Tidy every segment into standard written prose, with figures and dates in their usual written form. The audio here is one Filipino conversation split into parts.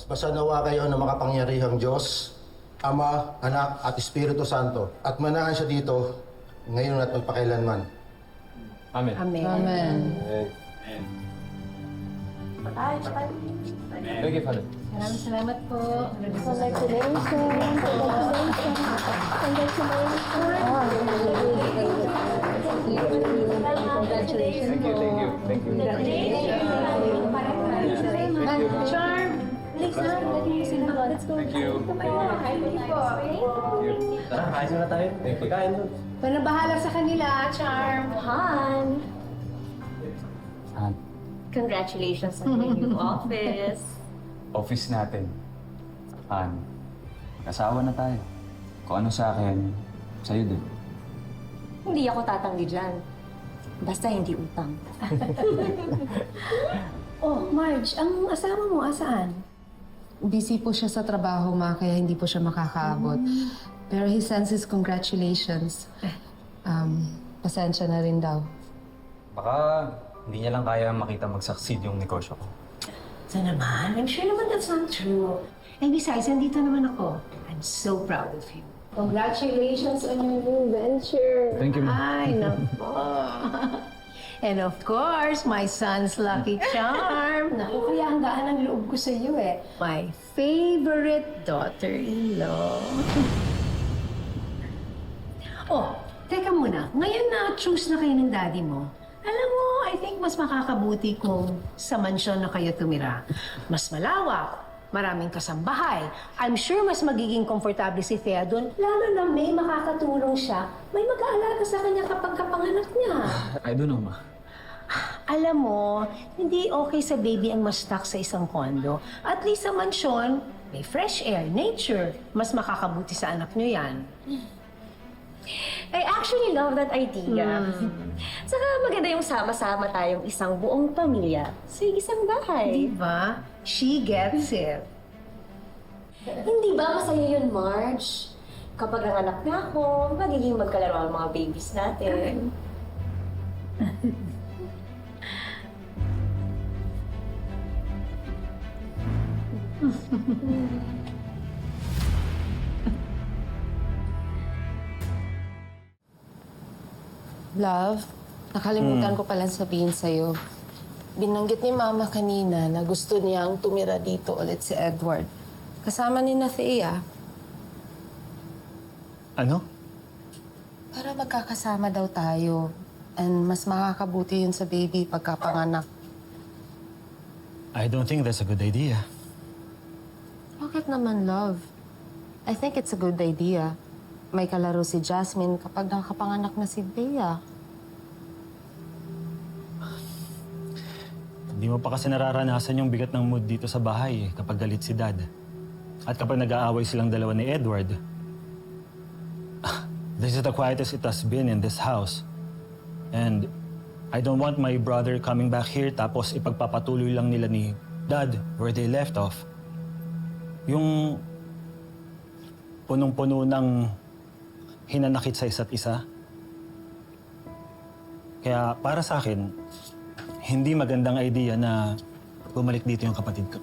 Basta nawa kayo ng makapangyarihang Diyos, Ama, Anak, at Espiritu Santo. At manahan siya dito, ngayon at magpakailanman. Amen. Amen. Amen. Thank you, Father. Maraming salamat po. Congratulations. Congratulations po. Thank you. Charm! Please, Charm. Let's go. Thank you. Tara, kain na tayo. Thank you. Kain doon. Walang bahala sa kanila, Charm. Han, Han, congratulations on your new office. office natin. Han, kasawa na tayo. Kung ano sa akin, sa'yo din. Hindi ako tatanggi dyan. Basta hindi utang. Oh, Marge, ang asawa mo, asaan? Busy po siya sa trabaho, ma, kaya hindi po siya makakaabot. Pero he sends his congratulations. Pasensya na rin daw. Baka hindi niya lang kaya makita mag-succeed yung negosyo ko. Sa naman? I'm sure naman that's not true. And besides, nandito naman ako. I'm so proud of you. Congratulations on your new venture. Thank you, Ma. Ay, nako. And of course, my son's lucky charm. Naku, kaya ang gaan ang loob ko sa iyo eh. My favorite daughter-in-law. Oh, teka muna. Ngayon na choose na kayo ng daddy mo. Alam mo, I think mas makakabuti kung sa mansyon na kayo tumira. Mas malawak, maraming kasambahay. I'm sure mas magiging komportable si Thea doon, lalo na may makakatulong siya. May mag-aalaga sa kanya kapag kapanganak niya. I don't know, Ma. Alam mo, hindi okay sa baby ang mas-stuck sa isang kondo. At least sa mansyon, may fresh air, nature. Mas makakabuti sa anak niyo yan. I actually love that idea. Saka maganda yung sama-sama tayong isang buong pamilya sa isang bahay. Diba? She gets it. Hindi ba masaya yun, Marge? Kapag nanganak na ako, magiging magkalaro ang mga babies natin. Love, nakalimutan ko palang sabihin sa'yo. Binanggit ni Mama kanina na gusto niyang tumira dito ulit si Edward. Kasama ni na Thea. Ano? Para magkakasama daw tayo. And mas makakabuti yun sa baby pagkapanganak. I don't think that's a good idea. Bakit naman, love? I think it's a good idea. May kalaro si Jasmine kapag nakapanganak na si Thea. Hindi mo pa kasi nararanasan yung bigat ng mood dito sa bahay kapag galit si Dad. At kapag nag-aaway silang dalawa ni Edward. This is the quietest it has been in this house. And I don't want my brother coming back here tapos ipagpapatuloy lang nila ni Dad where they left off. Yung punong-puno ng hinanakit sa isa't isa. Kaya para sa akin, hindi magandang idea na bumalik dito yung kapatid ko.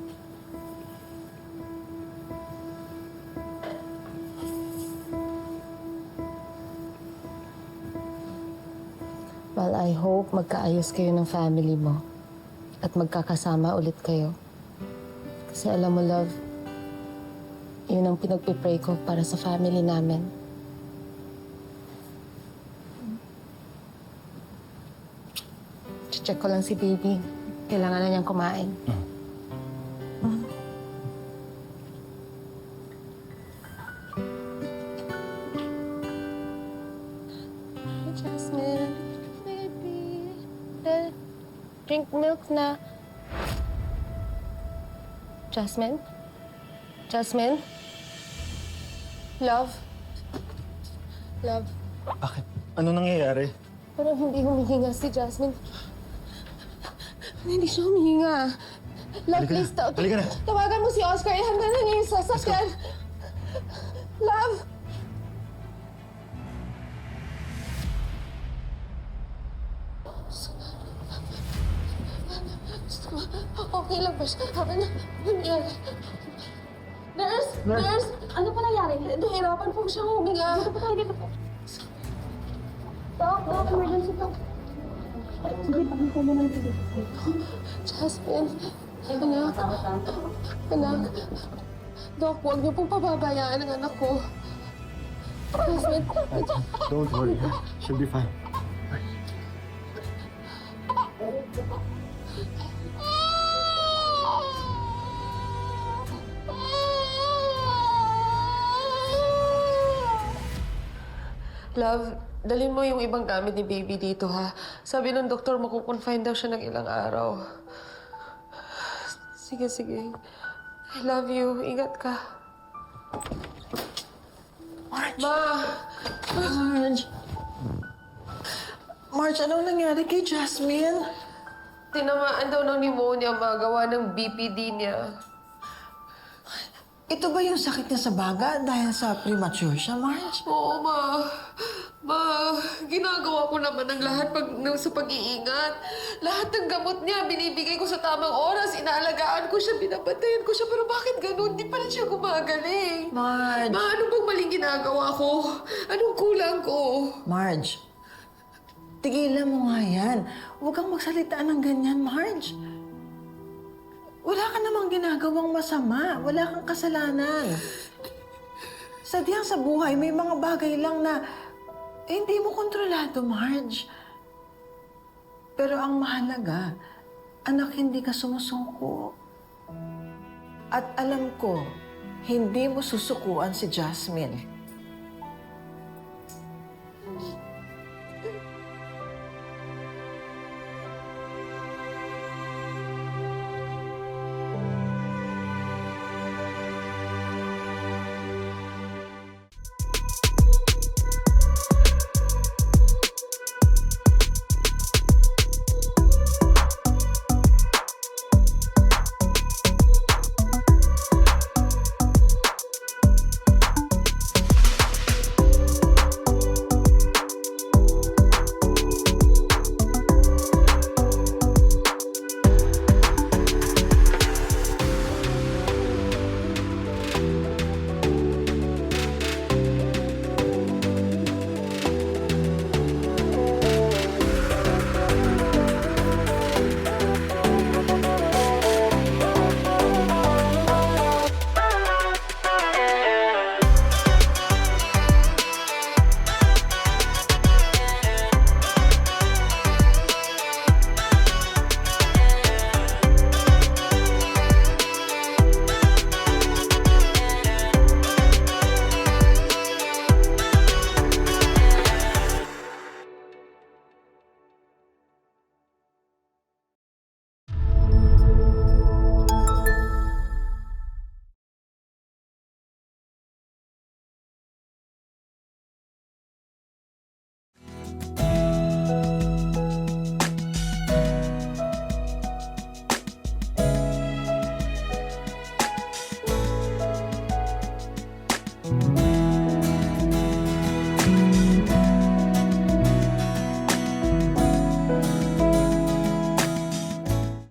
Well, I hope magkaayos kayo ng family mo at magkakasama ulit kayo. Kasi alam mo, love, yun ang pinagpipray ko para sa family namin. Check ko lang si baby. Kailangan na niyang kumain. Jasmine, baby. Drink milk na. Jasmine? Jasmine? Love? Love? Bakit? Ano nangyayari? Parang hindi humihinga si Jasmine. Hindi siya humihinga. Love, Halika na. please, Halika na. tawagan mo si Oscar. Ihanda na niya yung sasakyan. Love! Okay lang ba siya? Ano nangyari? Nurse, ano po nangyari? Nahirapan po siyang huminga. Dito po tayo, dito po. Doc, emergency po. Sige, pakita mo ng dito. Jasmine, anak, anak. Doc, huwag niyo pong pababayaan ang anak ko. Jasmine, Don't worry. She'll be fine. Love, dalhin mo yung ibang gamit ni baby dito, ha? Sabi ng doktor, makukonfine daw siya ng ilang araw. Sige, sige. I love you. Ingat ka. Ma! Marge, anong nangyari kay Jasmine? Tinamaan daw ng pneumonia, ma. Gawa ng BPD niya. Ito ba yung sakit niya sa baga dahil sa premature siya, Marge? Oo, ma. Ma, ginagawa ko naman ang lahat sa pag-iingat. Lahat ng gamot niya, binibigay ko sa tamang oras. Inaalagaan ko siya, binabantayan ko siya. Pero bakit ganun? Di pa rin siya gumagaling. Marge! Ma, ano bang maling ginagawa ko? Anong kulang ko? Marge, tigilan mo nga yan. Huwag kang magsalita ng ganyan, Marge. Wala ka namang ginagawang masama. Wala kang kasalanan. Sadyang sa buhay, may mga bagay lang na hindi mo kontrolado, Marge. Pero ang mahalaga, anak, hindi ka sumusuko. At alam ko, hindi mo susukuan si Jasmine.